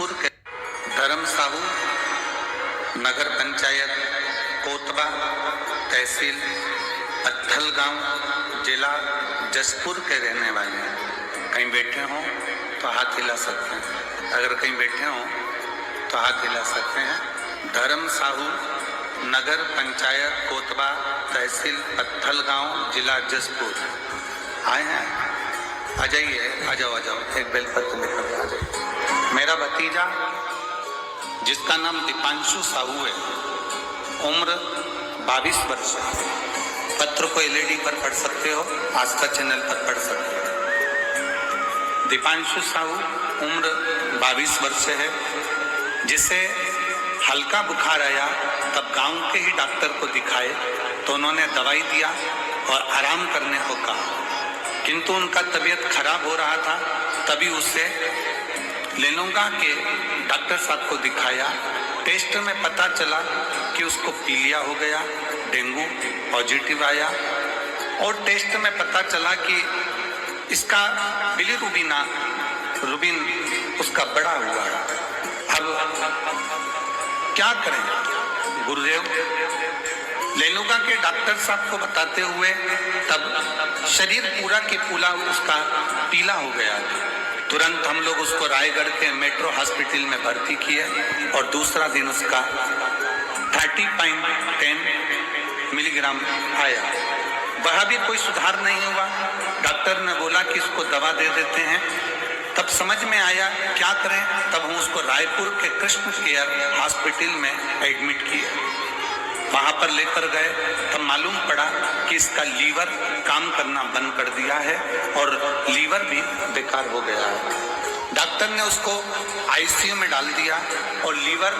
जसपुर के धर्म साहू, नगर पंचायत कोतबा, तहसील अत्थल गांव, जिला जसपुर के रहने वाले हैं। कहीं बैठे हों तो हाथ हिला सकते हैं। अगर कहीं बैठे हों तो हाथ हिला सकते हैं। धर्म साहू, नगर पंचायत कोतबा, तहसील अत्थल गांव, जिला जसपुर। आए हैं? आ जाइए, आ जाओ, एक बेलपत्र लेकर आ जाइए। मेरा भतीजा जिसका नाम दीपांशु साहू है, उम्र 22 वर्ष है। पत्र को एलईडी पर पढ़ सकते हो, आस्था चैनल पर पढ़ सकते हो। दीपांशु साहू उम्र 22 वर्ष है, जिसे हल्का बुखार आया तब गांव के ही डॉक्टर को दिखाए तो उन्होंने दवाई दिया और आराम करने को कहा, किंतु उनका तबीयत खराब हो रहा था। तभी उसे लेनोगा के डॉक्टर साहब को दिखाया। टेस्ट में पता चला कि उसको पीलिया हो गया, डेंगू पॉजिटिव आया और टेस्ट में पता चला कि इसका बिलीरुबिन उसका बढ़ा हुआ है। अब क्या करें? गुरुदेव लेनुगा के डॉक्टर साहब को बताते हुए तब शरीर पूरा की पूरा उसका पीला हो गया। तुरंत हम लोग उसको रायगढ़ के मेट्रो हॉस्पिटल में भर्ती किए और दूसरा दिन उसका 30.10 मिलीग्राम आया। वह भी कोई सुधार नहीं हुआ। डॉक्टर ने बोला कि इसको दवा दे देते हैं। तब समझ में आया क्या करें। तब हम उसको रायपुर के कृष्ण केयर हॉस्पिटल में एडमिट किए। वहां पर लेकर गए तब मालूम पड़ा कि इसका लीवर काम करना बंद कर दिया है और लीवर भी बेकार हो गया है। डॉक्टर ने उसको आईसीयू में डाल दिया और लीवर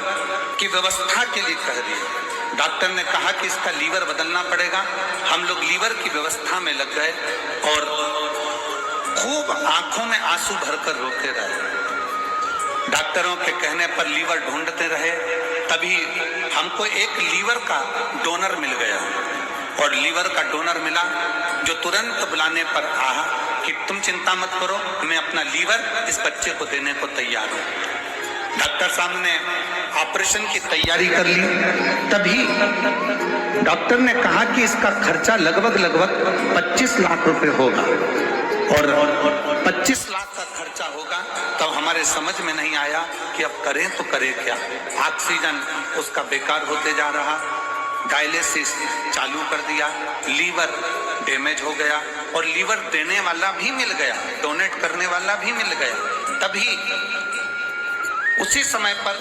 की व्यवस्था के लिए कह दिया। डॉक्टर ने कहा कि इसका लीवर बदलना पड़ेगा। हम लोग लीवर की व्यवस्था में लग गए और खूब आंखों में आंसू भरकर रोते रहे। डॉक्टरों के कहने पर लीवर ढूंढते रहे। तभी हमको एक लीवर का डोनर मिल गया और लीवर का डोनर मिला जो तुरंत बुलाने पर आया कि तुम चिंता मत करो, मैं अपना लीवर इस बच्चे को देने को तैयार हूं। डॉक्टर साहब ने ऑपरेशन की तैयारी कर ली। तभी डॉक्टर ने कहा कि इसका खर्चा लगभग 25 लाख रुपए होगा और 25 लाख का खर्चा होगा। तब हमारे समझ में नहीं आया कि अब करें तो करें क्या। ऑक्सीजन उसका बेकार होते जा रहा, डायलिसिस चालू कर दिया, लीवर डैमेज हो गया और लीवर देने वाला भी मिल गया, डोनेट करने वाला भी मिल गया। तभी उसी समय पर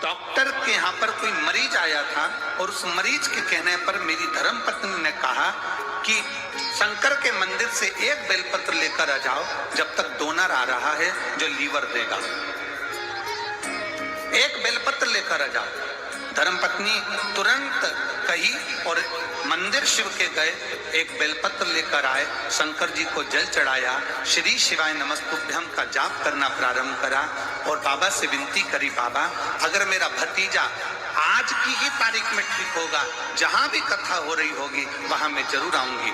डॉक्टर के यहाँ पर कोई मरीज आया था और उस मरीज के कहने पर मेरी धर्मपत्नी ने कहा कि शंकर के मंदिर से एक बेलपत्र लेकर आ जाओ, जब तक डोनर आ रहा है जो लीवर देगा। एक बेलपत्र लेकर आ जाओ। धर्मपत्नी तुरंत कही और मंदिर शिव के गए, एक बेलपत्र लेकर आए, शंकर जी को जल चढ़ाया, श्री शिवाय नमस्तुभ्यम का जाप करना प्रारंभ करा और बाबा से विनती करी, बाबा अगर मेरा भतीजा आज की ही तारीख में ठीक होगा, जहां भी कथा हो रही होगी वहां मैं जरूर आऊंगी।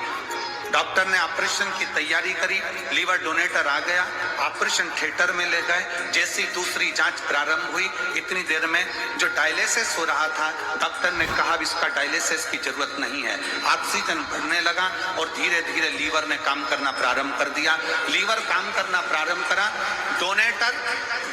डॉक्टर ने ऑपरेशन की तैयारी करी, लीवर डोनेटर आ गया, ऑपरेशन थिएटर में ले गए। जैसी दूसरी जांच प्रारंभ हुई, इतनी देर में जो डायलिसिस हो रहा था, डॉक्टर ने कहा इसका डायलिसिस की जरूरत नहीं है। ऑक्सीजन भरने लगा और धीरे धीरे लीवर ने काम करना प्रारंभ कर दिया। लीवर काम करना प्रारंभ करा, डोनेटर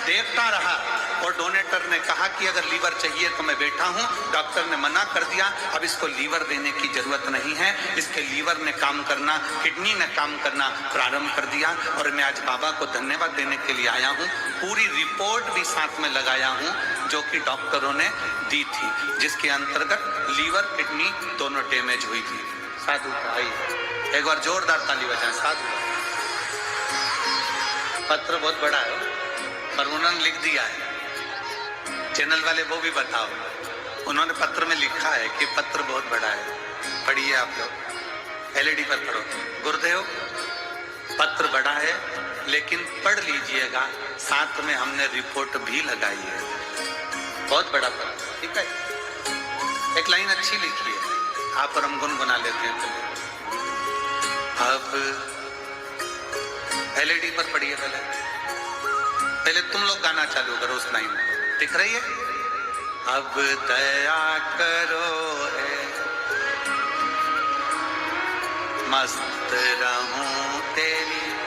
देखता रहा और डोनेटर ने कहा कि अगर लीवर चाहिए तो मैं बैठा हूं। डॉक्टर ने मना कर दिया, अब इसको लीवर देने की जरूरत नहीं है। इसके लीवर ने काम करना, किडनी ने काम करना प्रारंभ कर दिया और मैं आज बाबा को धन्यवाद देने के लिए आया हूं। पूरी रिपोर्ट भी साथ में लगाया हूं जो कि डॉक्टरों ने दी थी, जिसके अंतर्गत लीवर किडनी दोनों डैमेज हुई थी। साधु भाई एक बार जोरदार ताली बजाएं। साधु पत्र बहुत बड़ा है पर उन्होंने लिख दिया है, चैनल वाले वो भी बताओ। उन्होंने पत्र में लिखा है कि पत्र बहुत बड़ा है, पढ़िए आप लोग, एलईडी पर पढ़ो। गुरुदेव पत्र बड़ा है लेकिन पढ़ लीजिएगा, साथ में हमने रिपोर्ट भी लगाई है। बहुत बड़ा पत्र, ठीक है। एक लाइन अच्छी लिखी है, आप और हम गुनगुना लेते हैं। अब एलईडी पर पढ़िए पहले। पहले तुम लोग गाना चालू करो उस लाइन, दिख रही है? अब दया करो है, मस्त रहूं तेरी